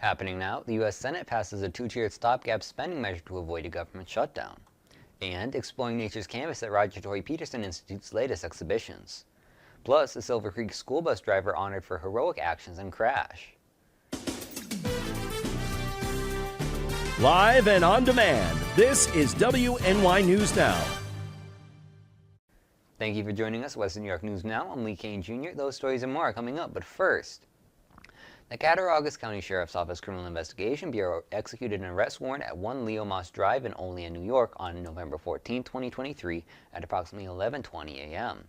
Happening now, the U.S. Senate passes a two-tiered stopgap spending measure to avoid a government shutdown. And exploring nature's canvas at Tory Peterson Institute's latest exhibitions. Plus, a Silver Creek school bus driver honored for heroic actions and crash. Live and on demand, this is WNY News Now. Thank you for joining us, Western New York News Now. I'm Lee Kane Jr. Those stories and more are coming up, but first, the Cattaraugus County Sheriff's Office Criminal Investigation Bureau executed an arrest warrant at 1 Leo Moss Drive in Olean, New York on November 14, 2023 at approximately 11:20 a.m.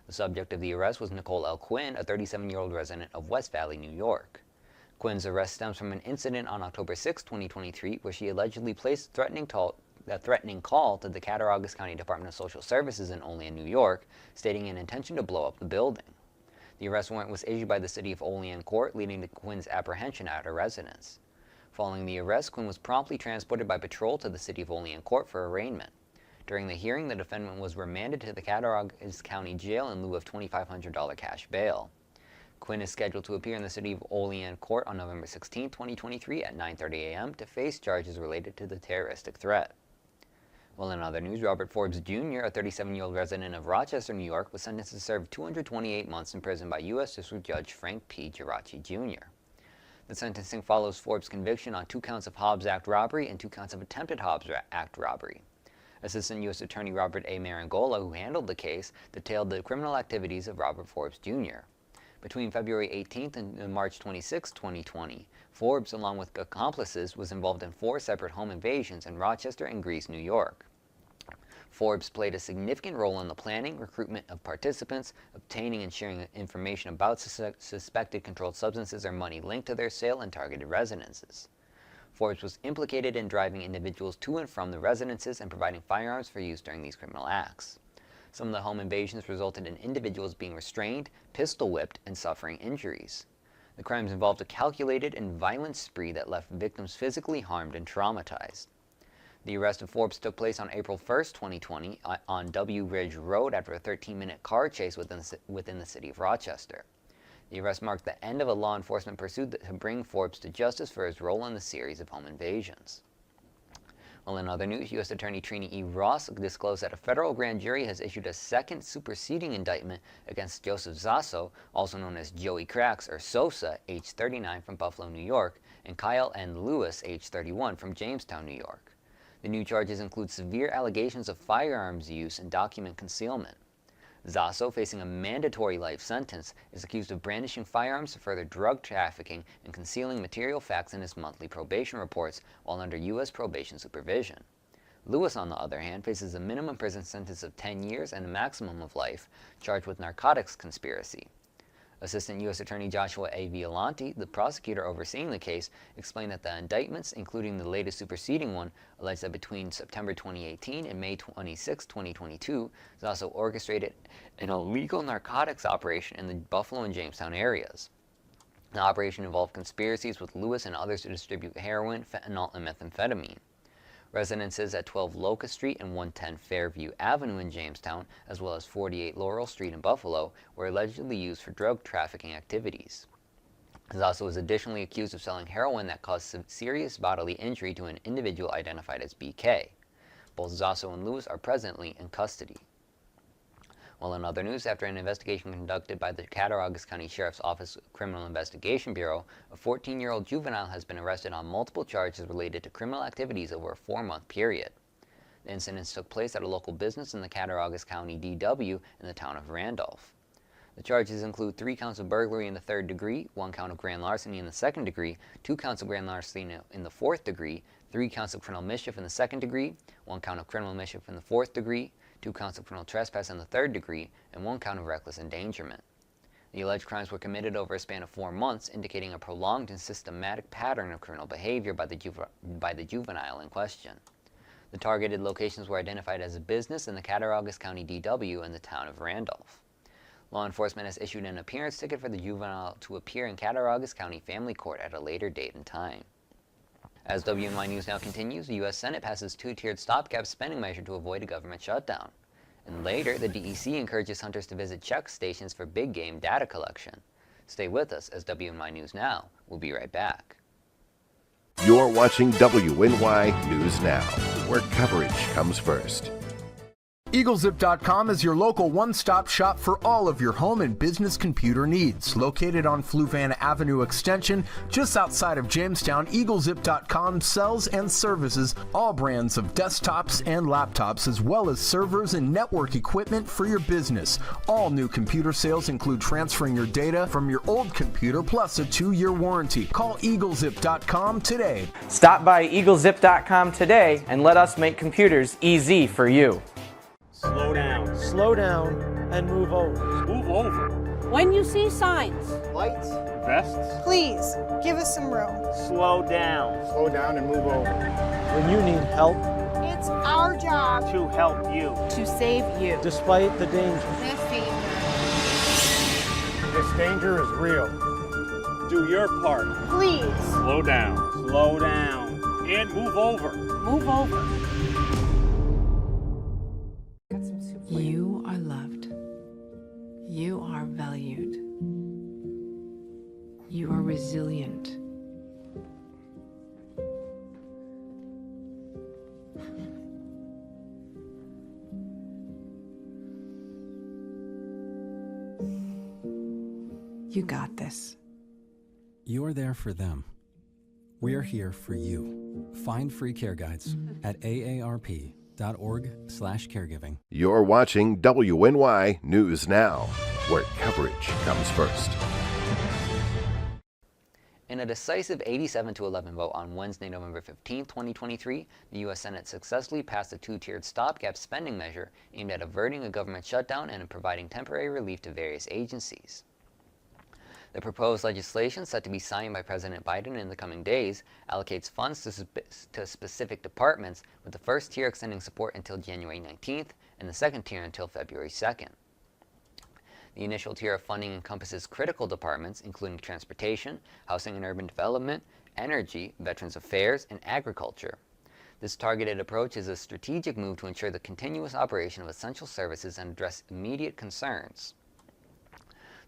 The subject of the arrest was Nicole L. Quinn, a 37-year-old resident of West Valley, New York. Quinn's arrest stems from an incident on October 6, 2023, where she allegedly placed a threatening call to the Cattaraugus County Department of Social Services in Olean, New York, stating an intention to blow up the building. The arrest warrant was issued by the City of Olean Court, leading to Quinn's apprehension at her residence. Following the arrest, Quinn was promptly transported by patrol to the City of Olean Court for arraignment. During the hearing, the defendant was remanded to the Cattaraugus County Jail in lieu of $2,500 cash bail. Quinn is scheduled to appear in the City of Olean Court on November 16, 2023 at 9:30 a.m. to face charges related to the terroristic threat. Well, in other news, Robert Forbes Jr., a 37-year-old resident of Rochester, New York, was sentenced to serve 228 months in prison by U.S. District Judge Frank P. Geraci Jr. The sentencing follows Forbes' conviction on 2 counts of Hobbs Act robbery and 2 counts of attempted Hobbs Act robbery. Assistant U.S. Attorney Robert A. Marangola, who handled the case, detailed the criminal activities of Robert Forbes Jr. Between February 18th and March 26, 2020, Forbes, along with accomplices, was involved in 4 separate home invasions in Rochester and Greece, New York. Forbes played a significant role in the planning, recruitment of participants, obtaining and sharing information about suspected controlled substances or money linked to their sale and targeted residences. Forbes was implicated in driving individuals to and from the residences and providing firearms for use during these criminal acts. Some of the home invasions resulted in individuals being restrained, pistol whipped, and suffering injuries. The crimes involved a calculated and violent spree that left victims physically harmed and traumatized. The arrest of Forbes took place on April 1, 2020 on W Ridge Road after a 13-minute car chase within the city of Rochester. The arrest marked the end of a law enforcement pursuit to bring Forbes to justice for his role in the series of home invasions. Well, in other news, U.S. Attorney Trini E. Ross disclosed that a federal grand jury has issued a second superseding indictment against Joseph Zasso, also known as Joey Cracks or Sosa, age 39 from Buffalo, New York, and Kyle N. Lewis, age 31 from Jamestown, New York. The new charges include severe allegations of firearms use and document concealment. Zasso, facing a mandatory life sentence, is accused of brandishing firearms to further drug trafficking and concealing material facts in his monthly probation reports while under U.S. probation supervision. Lewis, on the other hand, faces a minimum prison sentence of 10 years and a maximum of life, charged with narcotics conspiracy. Assistant U.S. Attorney Joshua A. Violanti, the prosecutor overseeing the case, explained that the indictments, including the latest superseding one, allege that between September 2018 and May 26, 2022, Zasso orchestrated an illegal narcotics operation in the Buffalo and Jamestown areas. The operation involved conspiracies with Lewis and others to distribute heroin, fentanyl, and methamphetamine. Residences at 12 Locust Street and 110 Fairview Avenue in Jamestown, as well as 48 Laurel Street in Buffalo, were allegedly used for drug trafficking activities. Zasso was additionally accused of selling heroin that caused serious bodily injury to an individual identified as BK. Both Zasso and Lewis are presently in custody. Well, in other news, after an investigation conducted by the Cattaraugus County Sheriff's Office Criminal Investigation Bureau, a 14-year-old juvenile has been arrested on multiple charges related to criminal activities over a 4-month period. The incidents took place at a local business in the Cattaraugus County DW in the town of Randolph. The charges include 3 counts of burglary in the 3rd degree, 1 count of grand larceny in the 2nd degree, 2 counts of grand larceny in the 4th degree, 3 counts of criminal mischief in the 2nd degree, 1 count of criminal mischief in the 4th degree, 2 counts of criminal trespass in the 3rd degree, and 1 count of reckless endangerment. The alleged crimes were committed over a span of 4 months, indicating a prolonged and systematic pattern of criminal behavior by the juvenile in question. The targeted locations were identified as a business in the Cattaraugus County DW and the town of Randolph. Law enforcement has issued an appearance ticket for the juvenile to appear in Cattaraugus County Family Court at a later date and time. As WNY News Now continues, the U.S. Senate passes 2-tiered stopgap spending measure to avoid a government shutdown. And later, the DEC encourages hunters to visit check stations for big game data collection. Stay with us as WNY News Now will be right back. You're watching WNY News Now, where coverage comes first. EagleZip.com is your local one-stop shop for all of your home and business computer needs. Located on Fluvan Avenue Extension, just outside of Jamestown, EagleZip.com sells and services all brands of desktops and laptops, as well as servers and network equipment for your business. All new computer sales include transferring your data from your old computer, plus a 2-year warranty. Call EagleZip.com today. Stop by EagleZip.com today and let us make computers easy for you. Slow down. Slow down and move over. Move over. When you see signs, Lights. Vests. Please, give us some room. Slow down. Slow down and move over. When you need help, It's our job To help you. to save you. despite the danger. This danger. This danger is real. Do your part. Please. Slow down. Slow down. And move over. Move over. You are loved. You are valued. You are resilient. You got this. You're there for them. We're here for you. Find free care guides at aarp.org/caregiving. You're watching WNY News Now, where coverage comes first. In a decisive 87-11 vote on Wednesday, November 15, 2023, the U.S. Senate successfully passed a 2-tiered stopgap spending measure aimed at averting a government shutdown and providing temporary relief to various agencies. The proposed legislation, set to be signed by President Biden in the coming days, allocates funds to specific departments, with the first tier extending support until January 19th and the second tier until February 2nd. The initial tier of funding encompasses critical departments, including transportation, housing and urban development, energy, veterans affairs, and agriculture. This targeted approach is a strategic move to ensure the continuous operation of essential services and address immediate concerns.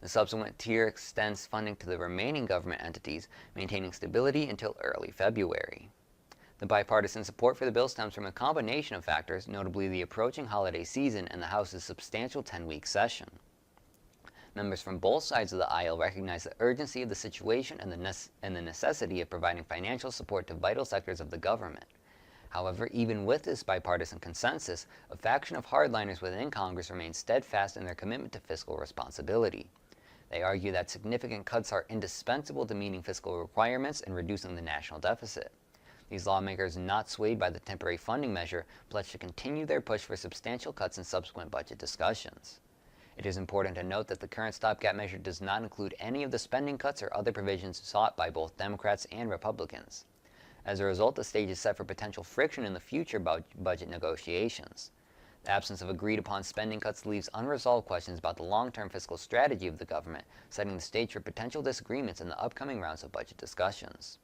The subsequent tier extends funding to the remaining government entities, maintaining stability until early February. The bipartisan support for the bill stems from a combination of factors, notably the approaching holiday season and the House's substantial 10-week session. Members from both sides of the aisle recognize the urgency of the situation and the necessity of providing financial support to vital sectors of the government. However, even with this bipartisan consensus, a faction of hardliners within Congress remains steadfast in their commitment to fiscal responsibility. They argue that significant cuts are indispensable to meeting fiscal requirements and reducing the national deficit. These lawmakers, not swayed by the temporary funding measure, pledge to continue their push for substantial cuts in subsequent budget discussions. It is important to note that the current stopgap measure does not include any of the spending cuts or other provisions sought by both Democrats and Republicans. As a result, the stage is set for potential friction in the future budget negotiations. The absence of agreed-upon spending cuts leaves unresolved questions about the long-term fiscal strategy of the government, setting the stage for potential disagreements in the upcoming rounds of budget discussions.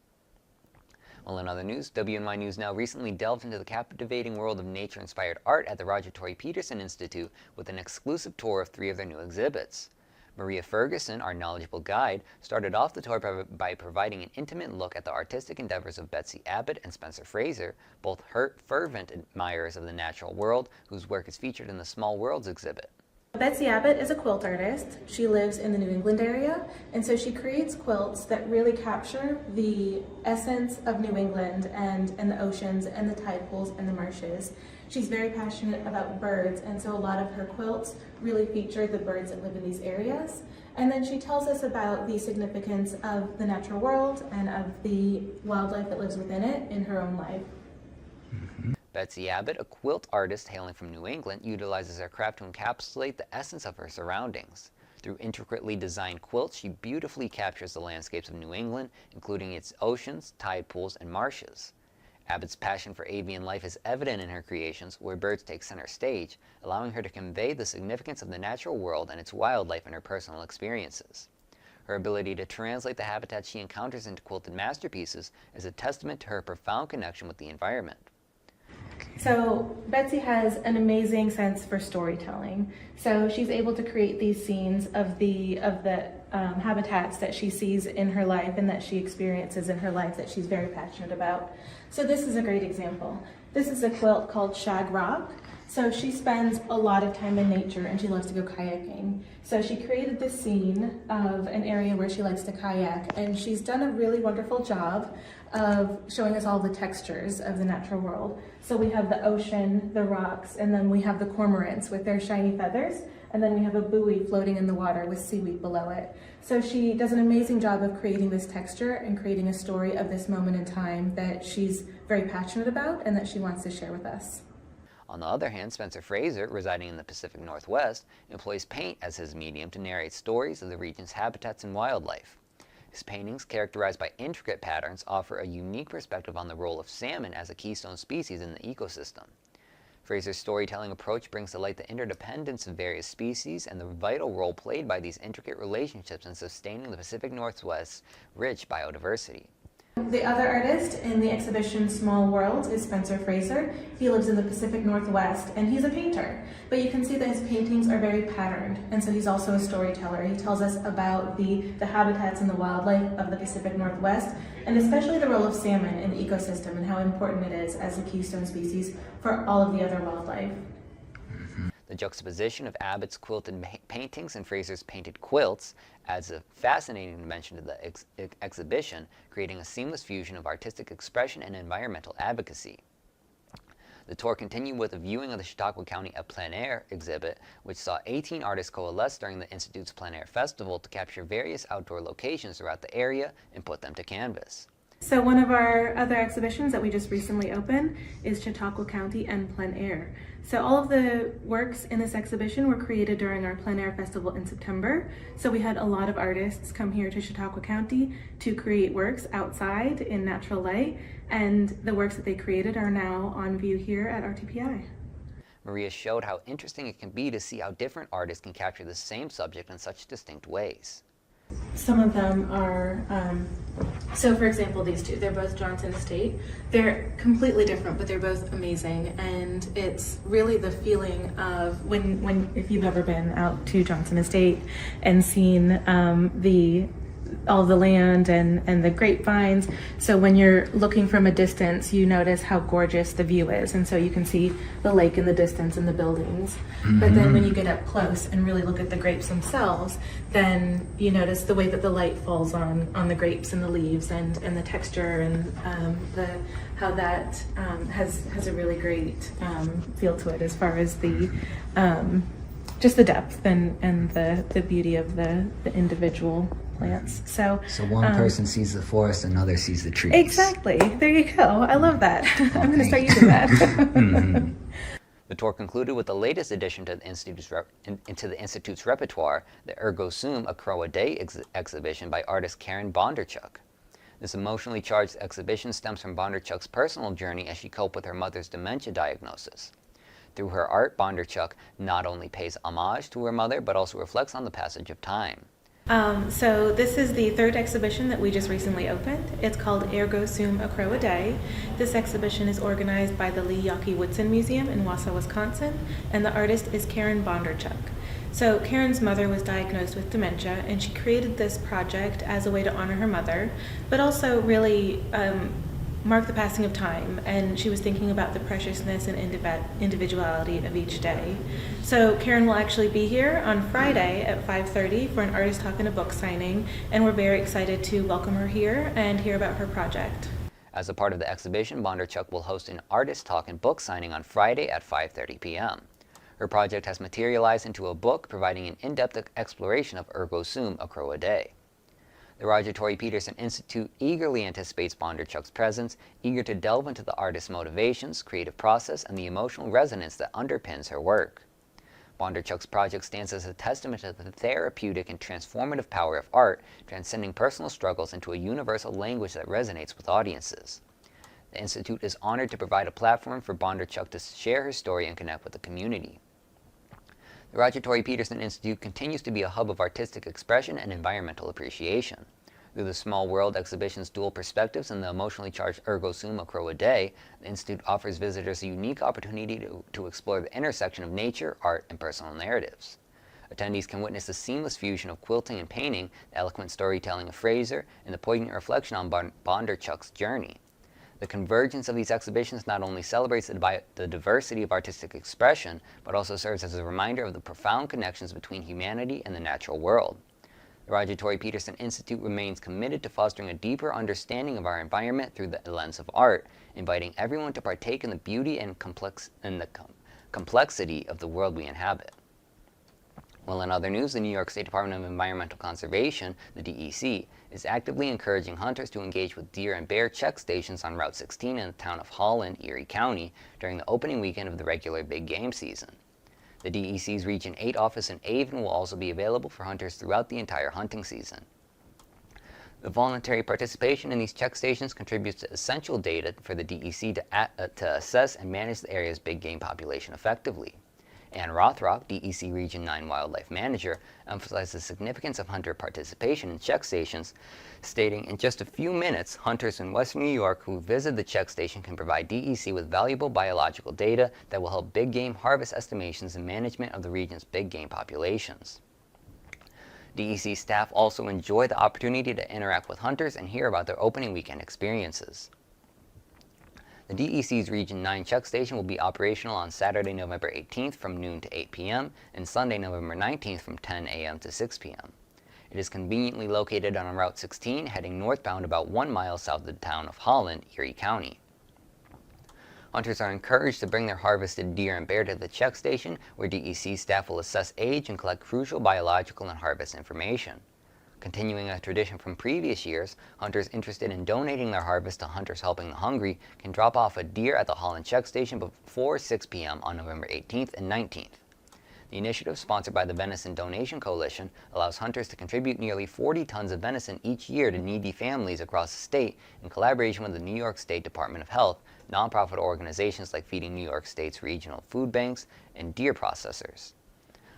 Well, in other news, WNY News Now recently delved into the captivating world of nature-inspired art at the Tory Peterson Institute with an exclusive tour of 3 of their new exhibits. Maria Ferguson, our knowledgeable guide, started off the tour by providing an intimate look at the artistic endeavors of Betsy Abbott and Spencer Fraser, both fervent admirers of the natural world, whose work is featured in the Small Worlds exhibit. Betsy Abbott is a quilt artist. She lives in the New England area, and so she creates quilts that really capture the essence of New England and the oceans and the tide pools and the marshes. She's very passionate about birds, and so a lot of her quilts really feature the birds that live in these areas. And then she tells us about the significance of the natural world and of the wildlife that lives within it in her own life. Betsy Abbott, a quilt artist hailing from New England, utilizes her craft to encapsulate the essence of her surroundings. Through intricately designed quilts, she beautifully captures the landscapes of New England, including its oceans, tide pools, and marshes. Abbott's passion for avian life is evident in her creations, where birds take center stage, allowing her to convey the significance of the natural world and its wildlife in her personal experiences. Her ability to translate the habitat she encounters into quilted masterpieces is a testament to her profound connection with the environment. So Betsy has an amazing sense for storytelling. So she's able to create these scenes of the habitats that she sees in her life and that she experiences in her life that she's very passionate about. So this is a great example. This is a quilt called Shag Rock. So she spends a lot of time in nature and she loves to go kayaking. So she created this scene of an area where she likes to kayak, and she's done a really wonderful job of showing us all the textures of the natural world. So we have the ocean, the rocks, and then we have the cormorants with their shiny feathers, and then we have a buoy floating in the water with seaweed below it. So she does an amazing job of creating this texture and creating a story of this moment in time that she's very passionate about and that she wants to share with us. On the other hand, Spencer Fraser, residing in the Pacific Northwest, employs paint as his medium to narrate stories of the region's habitats and wildlife. His paintings, characterized by intricate patterns, offer a unique perspective on the role of salmon as a keystone species in the ecosystem. Fraser's storytelling approach brings to light the interdependence of various species and the vital role played by these intricate relationships in sustaining the Pacific Northwest's rich biodiversity. The other artist in the exhibition Small Worlds is Spencer Fraser. He lives in the Pacific Northwest and he's a painter. But you can see that his paintings are very patterned, and so he's also a storyteller. He tells us about the habitats and the wildlife of the Pacific Northwest, and especially the role of salmon in the ecosystem and how important it is as a keystone species for all of the other wildlife. The juxtaposition of Abbott's quilted paintings and Fraser's painted quilts adds a fascinating dimension to the exhibition, creating a seamless fusion of artistic expression and environmental advocacy. The tour continued with a viewing of the Chautauqua County A Plein Air exhibit, which saw 18 artists coalesce during the Institute's Plein Air Festival to capture various outdoor locations throughout the area and put them to canvas. So one of our other exhibitions that we just recently opened is Chautauqua County and Plein Air. So all of the works in this exhibition were created during our Plein Air Festival in September. So we had a lot of artists come here to Chautauqua County to create works outside in natural light, and the works that they created are now on view here at RTPI. Maria showed how interesting it can be to see how different artists can capture the same subject in such distinct ways. Some of them are, so for example, these two, they're both Johnson Estate. They're completely different, but they're both amazing. And it's really the feeling of if you've ever been out to Johnson Estate and seen all the land and the grapevines. So when you're looking from a distance, you notice how gorgeous the view is. And so you can see the lake in the distance and the buildings. Mm-hmm. But then when you get up close and really look at the grapes themselves, then you notice the way that the light falls on the grapes and the leaves and the texture and how that has a really great feel to it as far as the just the depth and the beauty of the individual plants. So one person sees the forest, another sees the trees. Exactly. There you go. I love that. I'm going to start using that. Mm-hmm. The tour concluded with the latest addition to the Institute's repertoire, the Ergo Sum, A Crow a Day exhibition by artist Karen Bondarchuk. This emotionally charged exhibition stems from Bondarchuk's personal journey as she coped with her mother's dementia diagnosis. Through her art, Bondarchuk not only pays homage to her mother, but also reflects on the passage of time. So this is the third exhibition that we just recently opened. It's called Ergo Sum, A Crow a Day. This exhibition is organized by the Lee Yawkey Woodson Museum in Wausau, Wisconsin, and the artist is Karen Bondarchuk. So Karen's mother was diagnosed with dementia, and she created this project as a way to honor her mother, but also really mark the passing of time, and she was thinking about the preciousness and individuality of each day. So Karen will actually be here on Friday at 5:30 for an artist talk and a book signing, and we're very excited to welcome her here and hear about her project. As a part of the exhibition, Bondarchuk will host an artist talk and book signing on Friday at 5:30 p.m. Her project has materialized into a book providing an in-depth exploration of Ergo Sum, A Crow a Day. The Roger Tory Peterson Institute eagerly anticipates Bondarchuk's presence, eager to delve into the artist's motivations, creative process, and the emotional resonance that underpins her work. Bondarchuk's project stands as a testament to the therapeutic and transformative power of art, transcending personal struggles into a universal language that resonates with audiences. The Institute is honored to provide a platform for Bondarchuk to share her story and connect with the community. The Roger Tory Peterson Institute continues to be a hub of artistic expression and environmental appreciation. Through the Small World exhibition's dual perspectives and the emotionally charged Ergo Sum, A Crow a Day, the Institute offers visitors a unique opportunity to explore the intersection of nature, art, and personal narratives. Attendees can witness the seamless fusion of quilting and painting, the eloquent storytelling of Fraser, and the poignant reflection on Bondarchuk's journey. The convergence of these exhibitions not only celebrates the diversity of artistic expression, but also serves as a reminder of the profound connections between humanity and the natural world. The Tory Peterson Institute remains committed to fostering a deeper understanding of our environment through the lens of art, inviting everyone to partake in the beauty and complexity of the world we inhabit. Well, in other news, the New York State Department of Environmental Conservation, the DEC, is actively encouraging hunters to engage with deer and bear check stations on Route 16 in the town of Holland, Erie County, during the opening weekend of the regular big game season. The DEC's Region 8 office in Avon will also be available for hunters throughout the entire hunting season. The voluntary participation in these check stations contributes to essential data for the DEC to assess and manage the area's big game population effectively. Ann Rothrock, DEC Region 9 Wildlife Manager, emphasized the significance of hunter participation in check stations, stating, "In just a few minutes, hunters in Western New York who visit the check station can provide DEC with valuable biological data that will help big game harvest estimations and management of the region's big game populations." DEC staff also enjoy the opportunity to interact with hunters and hear about their opening weekend experiences. The DEC's Region 9 check station will be operational on Saturday, November 18th from noon to 8 p.m. and Sunday, November 19th from 10 a.m. to 6 p.m. It is conveniently located on Route 16, heading northbound about 1 mile south of the town of Holland, Erie County. Hunters are encouraged to bring their harvested deer and bear to the check station, where DEC staff will assess age and collect crucial biological and harvest information. Continuing a tradition from previous years, hunters interested in donating their harvest to Hunters Helping the Hungry can drop off a deer at the Holland check station before 6 p.m. on November 18th and 19th. The initiative, sponsored by the Venison Donation Coalition, allows hunters to contribute nearly 40 tons of venison each year to needy families across the state in collaboration with the New York State Department of Health, nonprofit organizations like Feeding New York State's regional food banks, and deer processors.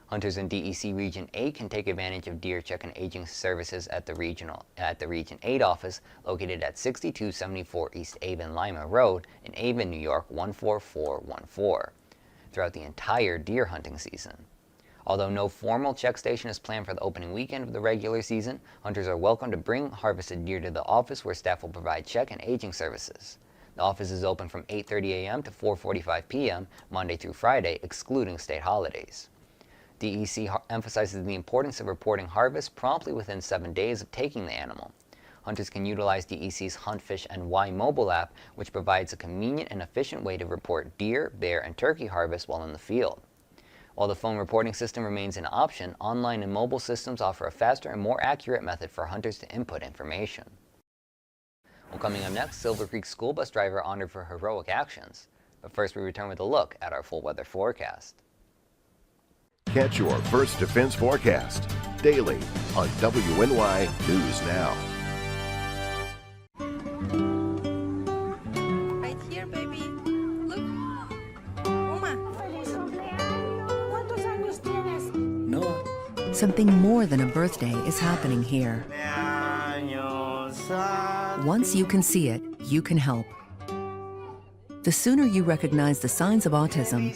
Hunters in DEC Region 8 can take advantage of deer check and aging services at the Region 8 office located at 6274 East Avon Lima Road in Avon, New York 14414 throughout the entire deer hunting season. Although no formal check station is planned for the opening weekend of the regular season, hunters are welcome to bring harvested deer to the office, where staff will provide check and aging services. The office is open from 8:30 a.m. to 4:45 p.m. Monday through Friday, excluding state holidays. DEC emphasizes the importance of reporting harvest promptly within 7 days of taking the animal. Hunters can utilize DEC's Hunt, Fish, NY mobile app, which provides a convenient and efficient way to report deer, bear, and turkey harvest while in the field. While the phone reporting system remains an option, online and mobile systems offer a faster and more accurate method for hunters to input information. Well, coming up next, Silver Creek school bus driver honored for heroic actions. But first, we return with a look at our full weather forecast. Catch your First Defense forecast daily on WNY News Now. Right here, baby. Look. Uma. Noah. Something more than a birthday is happening here. Once you can see it, you can help. The sooner you recognize the signs of autism,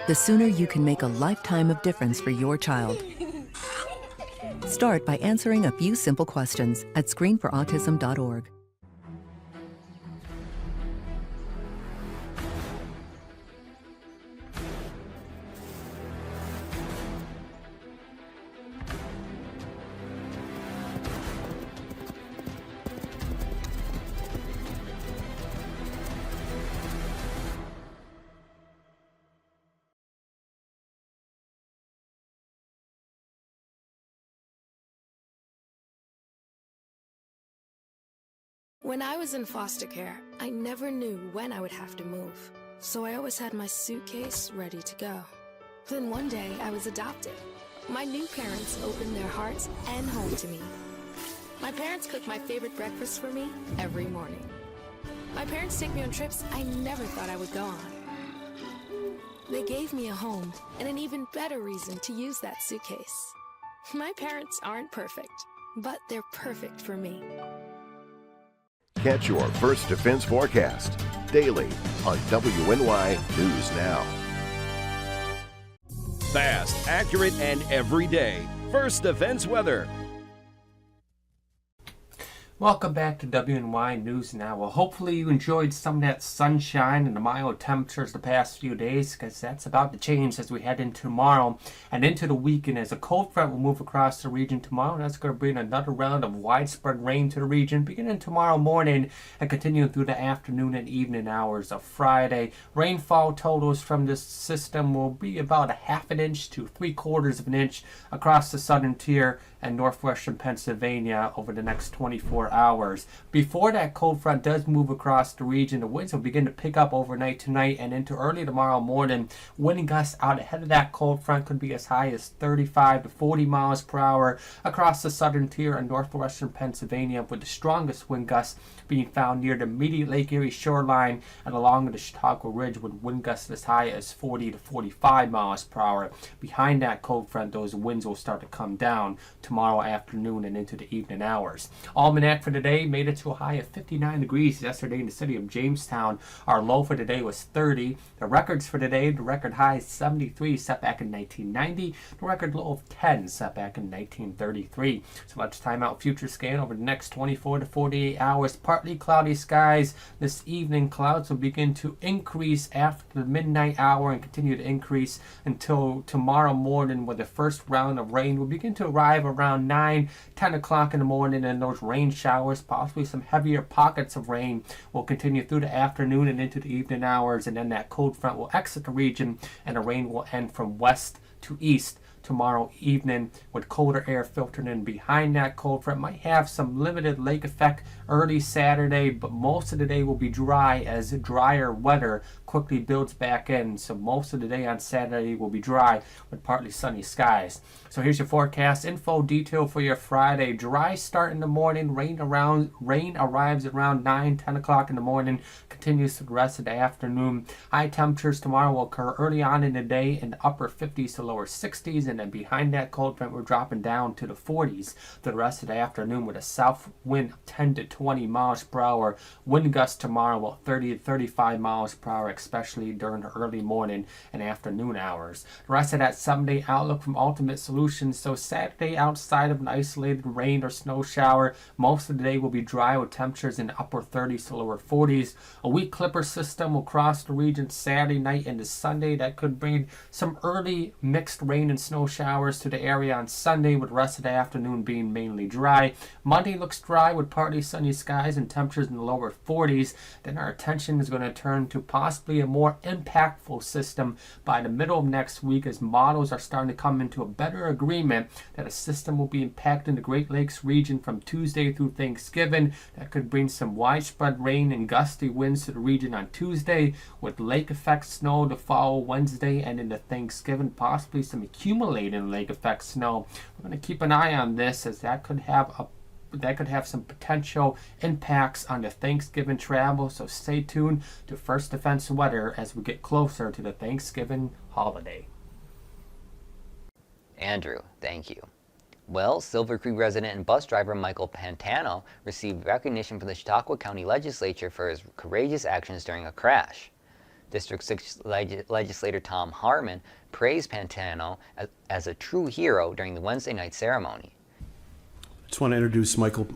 the sooner you can make a lifetime of difference for your child. Start by answering a few simple questions at screenforautism.org. When I was in foster care, I never knew when I would have to move, so I always had my suitcase ready to go. Then one day, I was adopted. My new parents opened their hearts and home to me. My parents cook my favorite breakfast for me every morning. My parents take me on trips I never thought I would go on. They gave me a home and an even better reason to use that suitcase. My parents aren't perfect, but they're perfect for me. Catch your First Defense forecast daily on WNY News Now. Fast, accurate, and everyday. First Defense weather. Welcome back to WNY News Now. Well, hopefully you enjoyed some of that sunshine and the mild temperatures the past few days, because that's about to change as we head into tomorrow and into the weekend, as a cold front will move across the region tomorrow. That's going to bring another round of widespread rain to the region beginning tomorrow morning and continuing through the afternoon and evening hours of Friday. Rainfall totals from this system will be about 1/2 inch to 3/4 of an inch across the southern tier and northwestern Pennsylvania over the next 24 hours. Before that cold front does move across the region, the winds will begin to pick up overnight tonight and into early tomorrow morning. Wind gusts out ahead of that cold front could be as high as 35 to 40 miles per hour across the southern tier and northwestern Pennsylvania, with the strongest wind gusts being found near the immediate Lake Erie shoreline and along the Chautauqua Ridge, with wind gusts as high as 40 to 45 miles per hour. Behind that cold front, those winds will start to come down tomorrow afternoon and into the evening hours. Almanac for today made it to a high of 59 degrees yesterday in the city of Jamestown. Our low for today was 30. The records for today, the record high is 73 set back in 1990. The record low of 10 set back in 1933. So let's time out future scan over the next 24 to 48 hours. Partly cloudy skies. This evening clouds will begin to increase after the midnight hour and continue to increase until tomorrow morning, where the first round of rain will begin to arrive around 9-10 o'clock in the morning, and those rain showers, possibly some heavier pockets of rain, will continue through the afternoon and into the evening hours, and then that cold front will exit the region and the rain will end from west to east tomorrow evening, with colder air filtering in behind that cold front. Might have some limited lake effect early Saturday, but most of the day will be dry as drier weather quickly builds back in. So most of the day on Saturday will be dry with partly sunny skies. So here's your forecast info detail for your Friday. Dry start in the morning, rain arrives around 9-10 o'clock in the morning, continues through the rest of the afternoon. High temperatures tomorrow will occur early on in the day in the upper 50s to lower 60s, and then behind that cold front we're dropping down to the 40s for the rest of the afternoon, with a south wind of 10 to 20 miles per hour. Wind gusts tomorrow will 30 to 35 miles per hour, especially during the early morning and afternoon hours. The rest of that 7-day outlook from Ultimate Solutions. So Saturday, outside of an isolated rain or snow shower, most of the day will be dry with temperatures in the upper 30s to lower 40s. A weak clipper system will cross the region Saturday night into Sunday. That could bring some early mixed rain and snow showers to the area on Sunday, with the rest of the afternoon being mainly dry. Monday looks dry with partly sunny skies and temperatures in the lower 40s. Then our attention is going to turn to possibly a more impactful system by the middle of next week, as models are starting to come into a better agreement that a system will be impacting the Great Lakes region from Tuesday through Thanksgiving. That could bring some widespread rain and gusty winds to the region on Tuesday, with lake effect snow to follow Wednesday and into Thanksgiving, possibly some accumulating lake effect snow. We're going to keep an eye on this, as that could have some potential impacts on the Thanksgiving travel, so stay tuned to First Defense weather as we get closer to the Thanksgiving holiday. Andrew, thank you. Well, Silver Creek resident and bus driver Michael Pantano received recognition from the Chautauqua County Legislature for his courageous actions during a crash. District 6 legislator Tom Harmon praised Pantano as a true hero during the Wednesday night ceremony. I just want to introduce Michael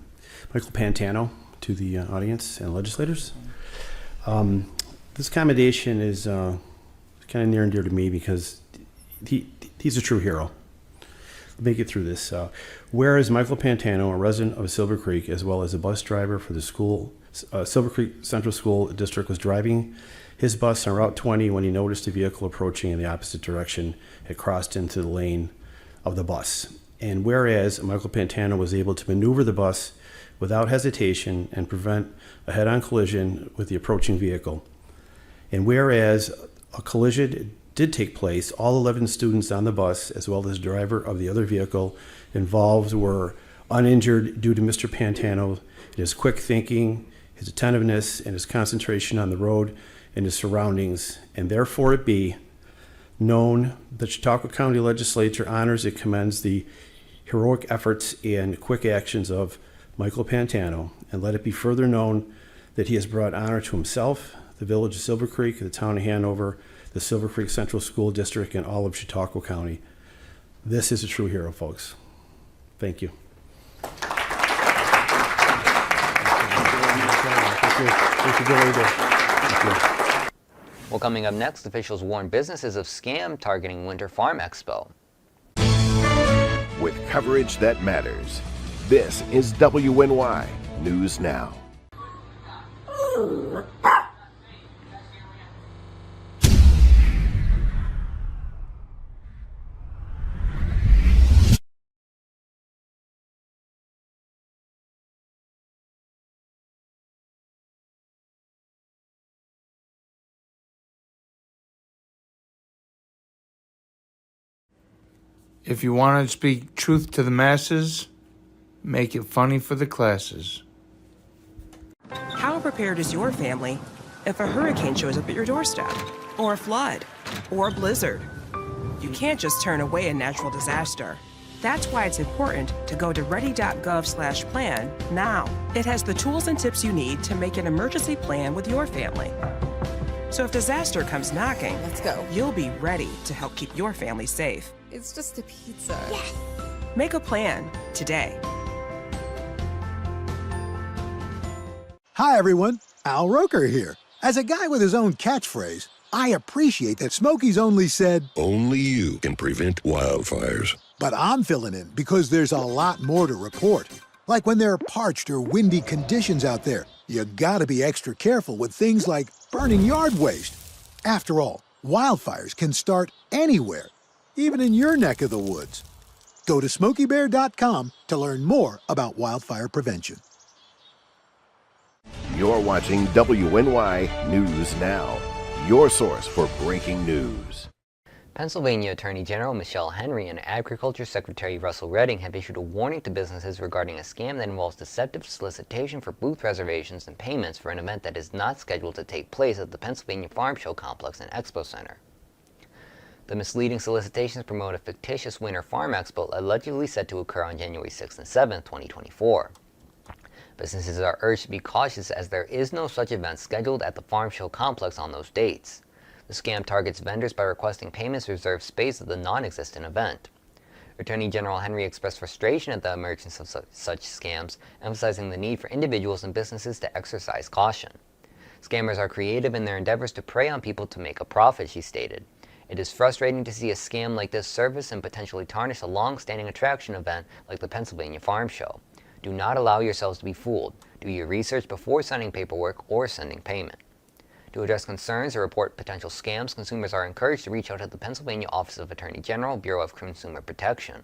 Pantano to the audience and legislators. This commendation is kind of near and dear to me because he's a true hero. Make it through this. Whereas Michael Pantano, a resident of Silver Creek, as well as a bus driver for the school, Silver Creek Central School District, was driving his bus on Route 20 when he noticed a vehicle approaching in the opposite direction had crossed into the lane of the bus. And whereas Michael Pantano was able to maneuver the bus without hesitation and prevent a head-on collision with the approaching vehicle. And whereas a collision did take place, all 11 students on the bus, as well as the driver of the other vehicle involved, were uninjured due to Mr. Pantano, his quick thinking, his attentiveness, and his concentration on the road and his surroundings. And therefore it be known the Chautauqua County Legislature honors and commends the heroic efforts and quick actions of Michael Pantano, and let it be further known that he has brought honor to himself, the village of Silver Creek, the town of Hanover, the Silver Creek Central School District, and all of Chautauqua County. This is a true hero, folks. Thank you. Well, coming up next, officials warn businesses of scam targeting Winter Farm Expo. With coverage that matters, this is WNY News Now. If you want to speak truth to the masses, make it funny for the classes. How prepared is your family if a hurricane shows up at your doorstep, or a flood, or a blizzard? You can't just turn away a natural disaster. That's why it's important to go to ready.gov/plan now. It has the tools and tips you need to make an emergency plan with your family. So if disaster comes knocking, Let's go. You'll be ready to help keep your family safe. It's just a pizza. Yes. Make a plan today. Hi, everyone. Al Roker here. As a guy with his own catchphrase, I appreciate that Smokey's only said, "Only you can prevent wildfires." But I'm filling in because there's a lot more to report. Like when there are parched or windy conditions out there, you gotta be extra careful with things like burning yard waste. After all, wildfires can start anywhere, even in your neck of the woods. Go to SmokeyBear.com to learn more about wildfire prevention. You're watching WNY News Now, your source for breaking news. Pennsylvania Attorney General Michelle Henry and Agriculture Secretary Russell Redding have issued a warning to businesses regarding a scam that involves deceptive solicitation for booth reservations and payments for an event that is not scheduled to take place at the Pennsylvania Farm Show Complex and Expo Center. The misleading solicitations promote a fictitious Winter Farm Expo allegedly set to occur on January 6th and 7th, 2024. Businesses are urged to be cautious as there is no such event scheduled at the Farm Show Complex on those dates. The scam targets vendors by requesting payments to reserve space at the non-existent event. Attorney General Henry expressed frustration at the emergence of such scams, emphasizing the need for individuals and businesses to exercise caution. Scammers are creative in their endeavors to prey on people to make a profit, she stated. It is frustrating to see a scam like this surface and potentially tarnish a long-standing attraction event like the Pennsylvania Farm Show. Do not allow yourselves to be fooled. Do your research before signing paperwork or sending payment. To address concerns or report potential scams, consumers are encouraged to reach out to the Pennsylvania Office of Attorney General, Bureau of Consumer Protection.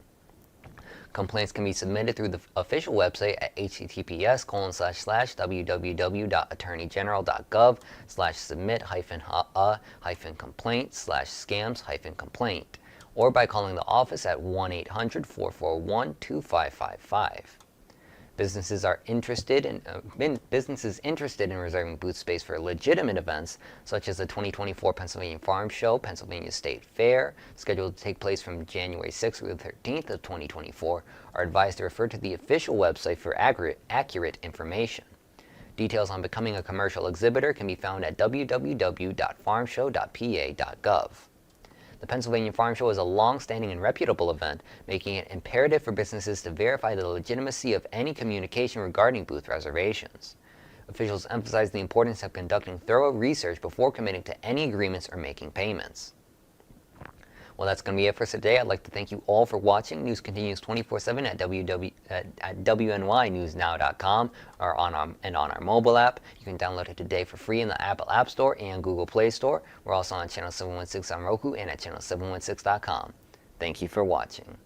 Complaints can be submitted through the official website at https://www.attorneygneral.gov/submit-a-complaint/scams-complaint, or by calling the office at 1-800-441-2555. Businesses interested in reserving booth space for legitimate events, such as the 2024 Pennsylvania Farm Show, Pennsylvania State Fair, scheduled to take place from January 6th through the 13th of 2024, are advised to refer to the official website for accurate information. Details on becoming a commercial exhibitor can be found at www.farmshow.pa.gov. The Pennsylvania Farm Show is a long-standing and reputable event, making it imperative for businesses to verify the legitimacy of any communication regarding booth reservations. Officials emphasize the importance of conducting thorough research before committing to any agreements or making payments. Well, that's going to be it for today. I'd like to thank you all for watching. News continues 24/7 at WNYNewsNow.com or on our mobile app. You can download it today for free in the Apple App Store and Google Play Store. We're also on Channel 716 on Roku and at channel716.com. Thank you for watching.